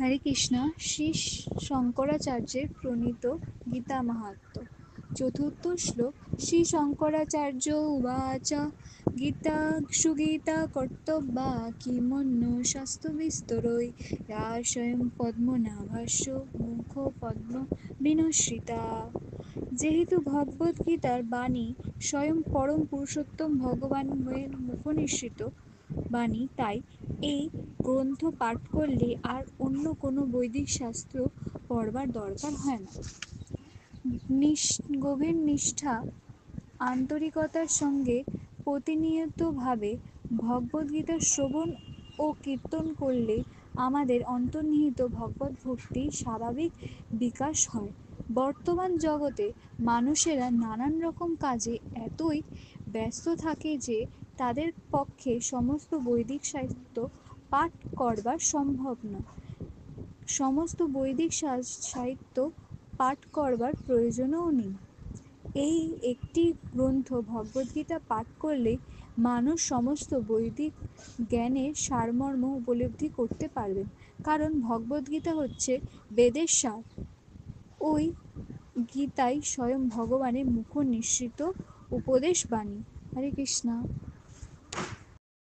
হরে কৃষ্ণ। শ্রী শঙ্করাচার্যের প্রণীত গীতা মাহাত্ম্য। চতুর্থ শ্লোক। শ্রী শঙ্করাচার্য উবাচ গীতা সুগীতা কর্তব্যা কিমন্য শাস্ত্রবিস্তরৈ ইয়া স্বয়ং পদ্মনাভাস্য মুখ পদ্ম বিনশ্রিতা। যেহেতু ভগবদ্গীতার বাণী স্বয়ং পরম পুরুষোত্তম ভগবানের মুখনিসৃত বাণী, তাই এই গ্রন্থ পাঠ করলে আর অন্য কোনো বৈদিক শাস্ত্র পড়বার দরকার হয় না। গভীর নিষ্ঠা আন্তরিকতার সঙ্গে প্রতিনিয়তভাবে ভগবদ্গীতা শ্রবণ ও কীর্তন করলে আমাদের অন্তর্নিহিত ভগবৎ ভক্তির স্বাভাবিক বিকাশ হয়। বর্তমান জগতে মানুষেরা নানান রকম কাজে এতই ব্যস্ত থাকে যে তাদের পক্ষে সমস্ত বৈদিক সাহিত্য পাঠ করবার সম্ভব নয়। সমস্ত বৈদিক সাহিত্য পাঠ করবার প্রয়োজনও নেই। এই একটি গ্রন্থ ভগবদ্গীতা পাঠ করলে মানুষ সমস্ত বৈদিক জ্ঞানের সারমর্ম উপলব্ধি করতে পারবেন। কারণ ভগবদ্গীতা হচ্ছে বেদের সার। ওই গীতাই স্বয়ং ভগবানের মুখনিসৃত উপদেশ বাণী। হরে কৃষ্ণ।